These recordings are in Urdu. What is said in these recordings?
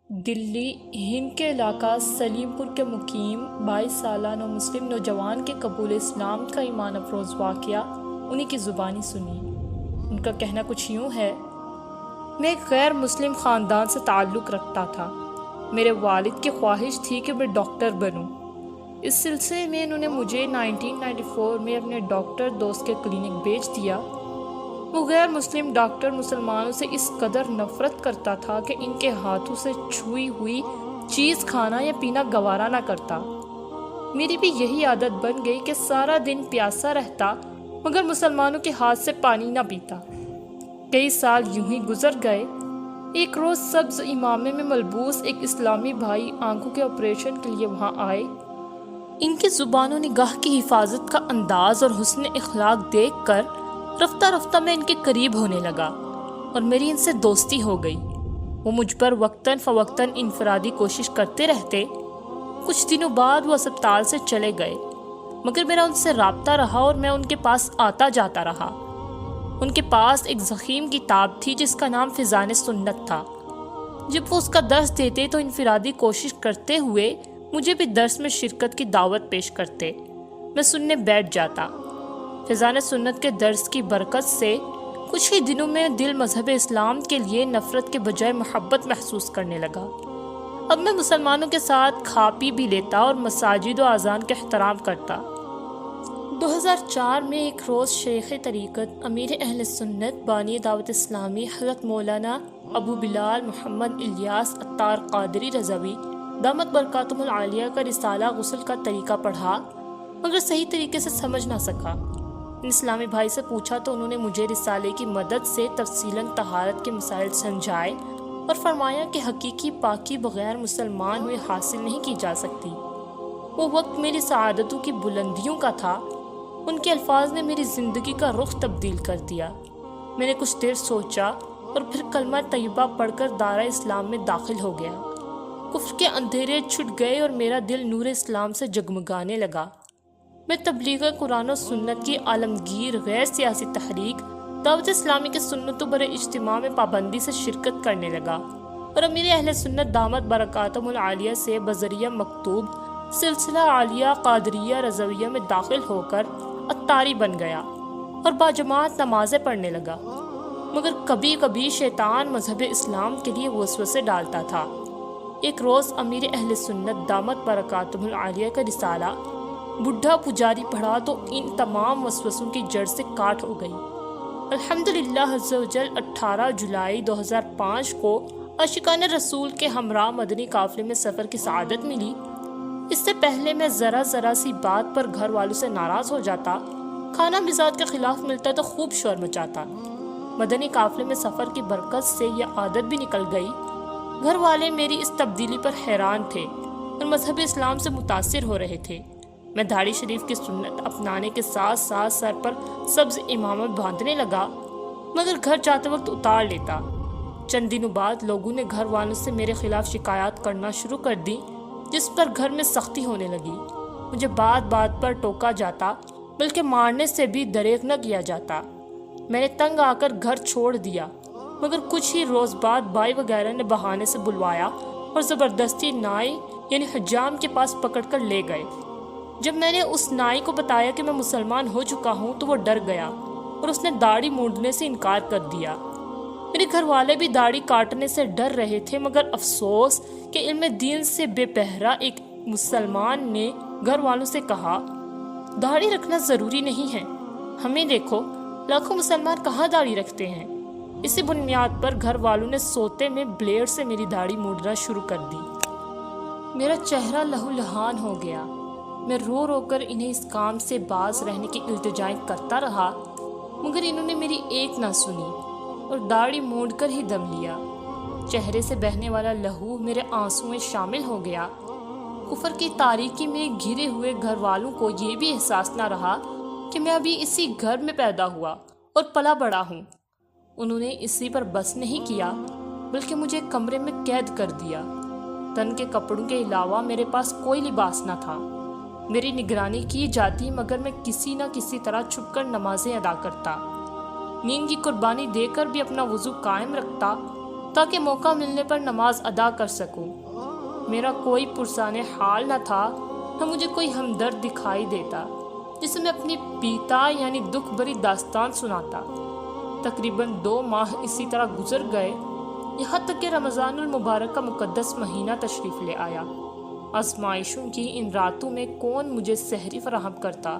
دلی ہند کے علاقہ سلیم پور کے مقیم 22 سالہ مسلم نوجوان کے قبول اسلام کا ایمان افروز واقعہ انہی کی زبانی سنی۔ ان کا کہنا کچھ یوں ہے: میں ایک غیر مسلم خاندان سے تعلق رکھتا تھا۔ میرے والد کی خواہش تھی کہ میں ڈاکٹر بنوں۔ اس سلسلے میں انہوں نے مجھے 1994 میں اپنے ڈاکٹر دوست کے کلینک بھیج دیا۔ وہ غیر مسلم ڈاکٹر مسلمانوں سے اس قدر نفرت کرتا تھا کہ ان کے ہاتھوں سے چھوئی ہوئی چیز کھانا یا پینا گوارا نہ کرتا۔ میری بھی یہی عادت بن گئی کہ سارا دن پیاسا رہتا مگر مسلمانوں کے ہاتھ سے پانی نہ پیتا۔ کئی سال یوں ہی گزر گئے۔ ایک روز سبز امامے میں ملبوس ایک اسلامی بھائی آنکھوں کے آپریشن کے لیے وہاں آئے۔ ان کی زبان و نگاہ کی حفاظت کا انداز اور حسن اخلاق دیکھ کر رفتہ رفتہ میں ان کے قریب ہونے لگا اور میری ان سے دوستی ہو گئی۔ وہ مجھ پر وقتاً فوقتاً انفرادی کوشش کرتے رہتے۔ کچھ دنوں بعد وہ اسپتال سے چلے گئے مگر میرا ان سے رابطہ رہا اور میں ان کے پاس آتا جاتا رہا۔ ان کے پاس ایک ضخیم کتاب تھی جس کا نام فیضان سنت تھا۔ جب وہ اس کا درس دیتے تو انفرادی کوشش کرتے ہوئے مجھے بھی درس میں شرکت کی دعوت پیش کرتے۔ میں سننے بیٹھ جاتا۔ فیضان سنت کے درس کی برکت سے کچھ ہی دنوں میں دل مذہب اسلام کے لیے نفرت کے بجائے محبت محسوس کرنے لگا۔ اب میں مسلمانوں کے ساتھ کھا پی بھی لیتا اور مساجد و اذان کا احترام کرتا۔ 2004 میں ایک روز شیخ طریقت امیر اہل سنت بانی دعوت اسلامی حضرت مولانا ابو بلال محمد الیاس عطار قادری رضوی دامت برکاتہم العالیہ کا رسالہ غسل کا طریقہ پڑھا مگر صحیح طریقے سے سمجھ نہ سکا۔ اسلامی بھائی سے پوچھا تو انہوں نے مجھے رسالے کی مدد سے تفصیلاً طہارت کے مسائل سمجھائے اور فرمایا کہ حقیقی پاکی بغیر مسلمان ہوئے حاصل نہیں کی جا سکتی۔ وہ وقت میری سعادتوں کی بلندیوں کا تھا۔ ان کے الفاظ نے میری زندگی کا رخ تبدیل کر دیا۔ میں نے کچھ دیر سوچا اور پھر کلمہ طیبہ پڑھ کر دائرہ اسلام میں داخل ہو گیا۔ کفر کے اندھیرے چھٹ گئے اور میرا دل نور اسلام سے جگمگانے لگا۔ میں تبلیغ قرآن و سنت کی عالمگیر غیر سیاسی تحریک دعوت اسلامی کے سنتوں بر اجتماع میں پابندی سے شرکت کرنے لگا اور امیر اہل سنت دامت برکاتہم العالیہ سے بذریعہ مکتوب سلسلہ عالیہ قادریہ رضویہ میں داخل ہو کر عطاری بن گیا اور باجماعت نمازیں پڑھنے لگا۔ مگر کبھی کبھی شیطان مذہب اسلام کے لیے وسوسے ڈالتا تھا۔ ایک روز امیر اہل سنت دامت برکاتہم العالیہ کا رسالہ بڈھا پجاری پڑھا تو ان تمام وسوسوں کی جڑ سے کاٹ ہو گئی۔ الحمدللہ عز و جل 18 جولائی 2005 کو عاشقان رسول کے ہمراہ مدنی قافلے میں سفر کی سعادت ملی۔ اس سے پہلے میں ذرا سی بات پر گھر والوں سے ناراض ہو جاتا، کھانا مزاج کے خلاف ملتا تو خوب شور مچاتا۔ مدنی قافلے میں سفر کی برکت سے یہ عادت بھی نکل گئی۔ گھر والے میری اس تبدیلی پر حیران تھے اور مذہب اسلام سے متاثر ہو رہے تھے۔ میں داڑھی شریف کی سنت اپنانے کے ساتھ ساتھ سر پر سبز امامہ باندھنے لگا مگر گھر جاتے وقت اتار لیتا۔ چند دنوں بعد لوگوں نے گھر والوں سے میرے خلاف شکایات کرنا شروع کر دی جس پر گھر میں سختی ہونے لگی۔ مجھے بات بات پر ٹوکا جاتا بلکہ مارنے سے بھی دریغ نہ کیا جاتا۔ میں نے تنگ آ کر گھر چھوڑ دیا مگر کچھ ہی روز بعد بھائی وغیرہ نے بہانے سے بلوایا اور زبردستی نائی یعنی حجام کے پاس پکڑ کر لے گئے۔ جب میں نے اس نائی کو بتایا کہ میں مسلمان ہو چکا ہوں تو وہ ڈر گیا اور اس نے داڑھی مونڈنے سے انکار کر دیا۔ میرے گھر والے بھی داڑھی کاٹنے سے ڈر رہے تھے مگر افسوس کہ علم دین سے بے پہرا ایک مسلمان نے گھر والوں سے کہا داڑھی رکھنا ضروری نہیں ہے، ہمیں دیکھو لاکھوں مسلمان کہاں داڑھی رکھتے ہیں۔ اسی بنیاد پر گھر والوں نے سوتے میں بلیڈ سے میری داڑھی مونڈنا شروع کر دی۔ میرا چہرہ لہو لہان ہو گیا۔ میں رو رو کر انہیں اس کام سے باز رہنے کی التجائیں کرتا رہا مگر انہوں نے میری ایک نہ سنی اور داڑھی مونڈ کر ہی دم لیا۔ چہرے سے بہنے والا لہو میرے آنسوں میں شامل ہو گیا۔ کفر کی تاریکی میں گھرے ہوئے گھر والوں کو یہ بھی احساس نہ رہا کہ میں ابھی اسی گھر میں پیدا ہوا اور پلا بڑا ہوں۔ انہوں نے اسی پر بس نہیں کیا بلکہ مجھے کمرے میں قید کر دیا۔ تن کے کپڑوں کے علاوہ میرے پاس کوئی لباس نہ تھا۔ میری نگرانی کی جاتی مگر میں کسی نہ کسی طرح چھپ کر نمازیں ادا کرتا۔ نیند کی قربانی دے کر بھی اپنا وضو قائم رکھتا تاکہ موقع ملنے پر نماز ادا کر سکوں۔ میرا کوئی پرسان حال نہ تھا، نہ مجھے کوئی ہمدرد دکھائی دیتا جسے میں اپنی پیتا یعنی دکھ بھری داستان سناتا۔ تقریباً 2 ماہ اسی طرح گزر گئے، یہاں تک کہ رمضان المبارک کا مقدس مہینہ تشریف لے آیا۔ آزمائشوں کی ان راتوں میں کون مجھے سحری فراہم کرتا،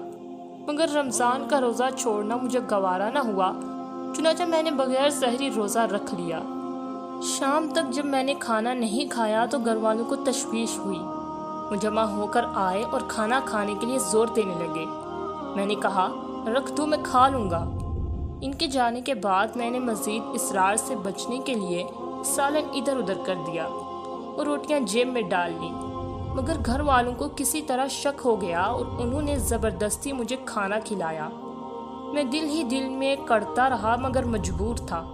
مگر رمضان کا روزہ چھوڑنا مجھے گوارا نہ ہوا، چنانچہ میں نے بغیر سحری روزہ رکھ لیا۔ شام تک جب میں نے کھانا نہیں کھایا تو گھر والوں کو تشویش ہوئی۔ وہ جمع ہو کر آئے اور کھانا کھانے کے لیے زور دینے لگے۔ میں نے کہا رکھ دو، میں کھا لوں گا۔ ان کے جانے کے بعد میں نے مزید اصرار سے بچنے کے لیے سالن ادھر ادھر کر دیا اور روٹیاں جیب میں ڈال لیں، مگر گھر والوں کو کسی طرح شک ہو گیا اور انہوں نے زبردستی مجھے کھانا کھلایا۔ میں دل ہی دل میں کڑتا رہا مگر مجبور تھا۔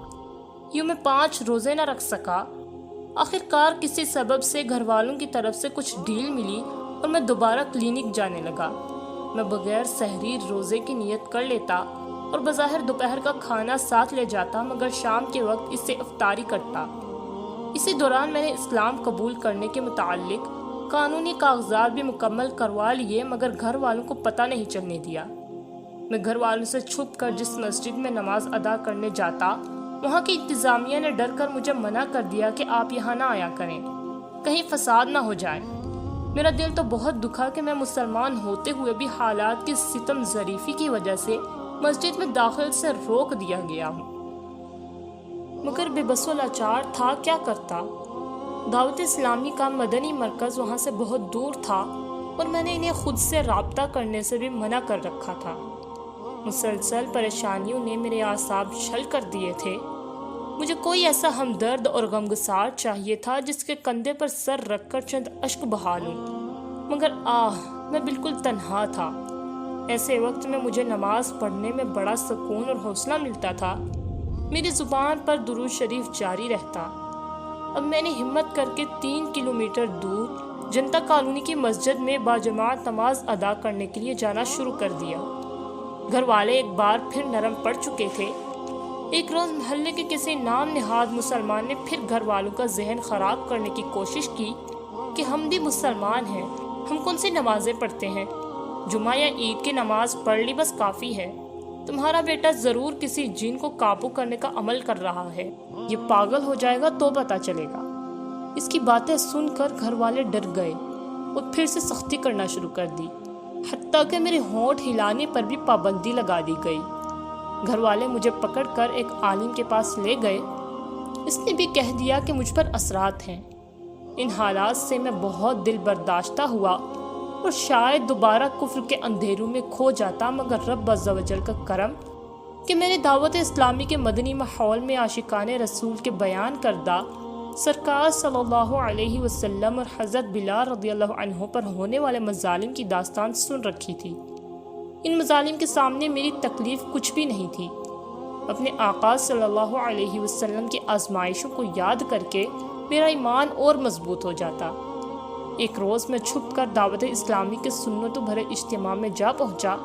یوں میں 5 روزے نہ رکھ سکا۔ آخرکار کسی سبب سے گھر والوں کی طرف سے کچھ ڈیل ملی اور میں دوبارہ کلینک جانے لگا۔ میں بغیر سحری روزے کی نیت کر لیتا اور بظاہر دوپہر کا کھانا ساتھ لے جاتا، مگر شام کے وقت اس سے افطاری کرتا۔ اسی دوران میں نے اسلام قبول کرنے کے متعلق قانونی کاغذات بھی مکمل کروا لیے، مگر گھر والوں کو پتہ نہیں چلنے دیا۔ میں گھر والوں سے چھپ کر جس مسجد میں نماز ادا کرنے جاتا، وہاں کی انتظامیہ نے ڈر کر مجھے منع کر دیا کہ آپ یہاں نہ آیا کریں، کہیں فساد نہ ہو جائے۔ میرا دل تو بہت دکھا کہ میں مسلمان ہوتے ہوئے بھی حالات کی ستم ظریفی کی وجہ سے مسجد میں داخل سے روک دیا گیا ہوں، مگر بے بس و لاچار تھا، کیا کرتا۔ دعوت اسلامی کا مدنی مرکز وہاں سے بہت دور تھا اور میں نے انہیں خود سے رابطہ کرنے سے بھی منع کر رکھا تھا۔ مسلسل پریشانیوں نے میرے اعصاب چھل کر دیے تھے۔ مجھے کوئی ایسا ہمدرد اور غمگسار چاہیے تھا جس کے کندھے پر سر رکھ کر چند اشک بہا لوں، مگر میں بالکل تنہا تھا۔ ایسے وقت میں مجھے نماز پڑھنے میں بڑا سکون اور حوصلہ ملتا تھا۔ میری زبان پر درود شریف جاری رہتا۔ اب میں نے ہمت کر کے 3 کلومیٹر دور جنتا کالونی کی مسجد میں باجماعت نماز ادا کرنے کے لیے جانا شروع کر دیا۔ گھر والے ایک بار پھر نرم پڑ چکے تھے۔ ایک روز محلے کے کسی نام نہاد مسلمان نے پھر گھر والوں کا ذہن خراب کرنے کی کوشش کی کہ ہم بھی مسلمان ہیں، ہم کون سی نمازیں پڑھتے ہیں، جمعہ یا عید کی نماز پڑھ لی بس کافی ہے، تمہارا بیٹا ضرور کسی جن کو قابو کرنے کا عمل کر رہا ہے، یہ پاگل ہو جائے گا تو پتہ چلے گا۔ اس کی باتیں سن کر گھر والے ڈر گئے اور پھر سے سختی کرنا شروع کر دی، حتیٰ کہ میرے ہونٹ ہلانے پر بھی پابندی لگا دی گئی۔ گھر والے مجھے پکڑ کر ایک عالم کے پاس لے گئے۔ اس نے بھی کہہ دیا کہ مجھ پر اثرات ہیں۔ ان حالات سے میں بہت دل برداشتہ ہوا اور شاید دوبارہ کفر کے اندھیروں میں کھو جاتا، مگر رب عز و جل کا کرم کہ میں نے دعوت اسلامی کے مدنی ماحول میں عاشقان رسول کے بیان کردہ سرکار صلی اللہ علیہ وسلم اور حضرت بلال رضی اللہ عنہ پر ہونے والے مظالم کی داستان سن رکھی تھی۔ ان مظالم کے سامنے میری تکلیف کچھ بھی نہیں تھی۔ اپنے آقا صلی اللہ علیہ وسلم کی آزمائشوں کو یاد کر کے میرا ایمان اور مضبوط ہو جاتا۔ ایک روز میں چھپ کر دعوت اسلامی کے سنتوں بھرے اجتماع میں جا پہنچا۔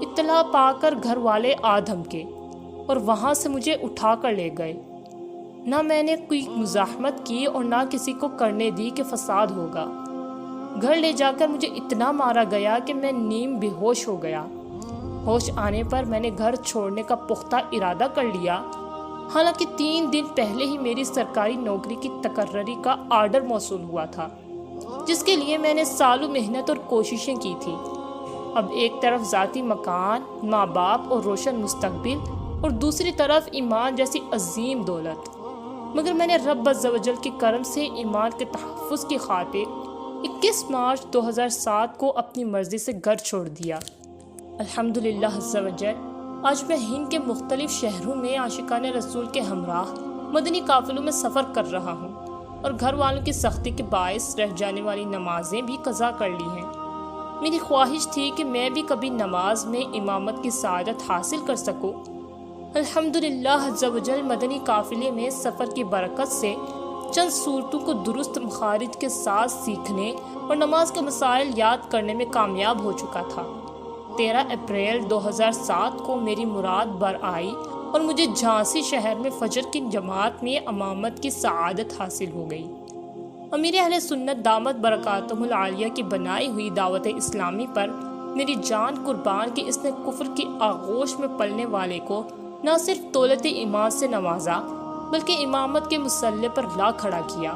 اطلاع پا کر گھر والے آ دھمکے اور وہاں سے مجھے اٹھا کر لے گئے۔ نہ میں نے کوئی مزاحمت کی اور نہ کسی کو کرنے دی کہ فساد ہوگا۔ گھر لے جا کر مجھے اتنا مارا گیا کہ میں نیم بے ہوش ہو گیا۔ ہوش آنے پر میں نے گھر چھوڑنے کا پختہ ارادہ کر لیا، حالانکہ 3 دن پہلے ہی میری سرکاری نوکری کی تقرری کا آرڈر موصول ہوا تھا، جس کے لیے میں نے سالوں محنت اور کوششیں کی تھی۔ اب ایک طرف ذاتی مکان، ماں باپ اور روشن مستقبل، اور دوسری طرف ایمان جیسی عظیم دولت، مگر میں نے رب عز و جل کے کرم سے ایمان کے تحفظ کی خاطر 21 مارچ 2007 کو اپنی مرضی سے گھر چھوڑ دیا۔ الحمدللہ عز و جل آج میں ہند کے مختلف شہروں میں عاشقان رسول کے ہمراہ مدنی قافلوں میں سفر کر رہا ہوں اور گھر والوں کی سختی کے باعث رہ جانے والی نمازیں بھی قضا کر لی ہیں۔ میری خواہش تھی کہ میں بھی کبھی نماز میں امامت کی سعادت حاصل کر سکوں۔ الحمدللہ عز و جل مدنی قافلے میں سفر کی برکت سے چند صورتوں کو درست مخارج کے ساتھ سیکھنے اور نماز کے مسائل یاد کرنے میں کامیاب ہو چکا تھا۔ 13 اپریل 2007 کو میری مراد بر آئی اور مجھے جھانسی شہر میں فجر کی جماعت میں امامت کی سعادت حاصل ہو گئی۔ امیر اہل سنت دامت برکاتہم العالیہ کی بنائی ہوئی دعوت اسلامی پر میری جان قربان کہ اس نے کفر کی آغوش میں پلنے والے کو نہ صرف دولت ایمان سے نوازا بلکہ امامت کے مسلح پر لا کھڑا کیا۔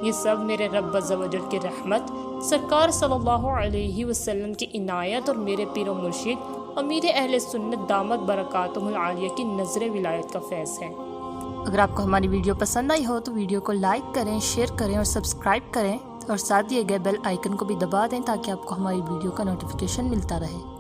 یہ سب میرے رب عز و جل کی رحمت، سرکار صلی اللہ علیہ وسلم کی عنایت اور میرے پیر و مرشد امیر اہل سنت دامت برکاتہم العالیہ کی نظر ولایت کا فیض ہے۔ اگر آپ کو ہماری ویڈیو پسند آئی ہو تو ویڈیو کو لائک کریں، شیئر کریں اور سبسکرائب کریں اور ساتھ دیے گئے بیل آئیکن کو بھی دبا دیں تاکہ آپ کو ہماری ویڈیو کا نوٹیفیکیشن ملتا رہے۔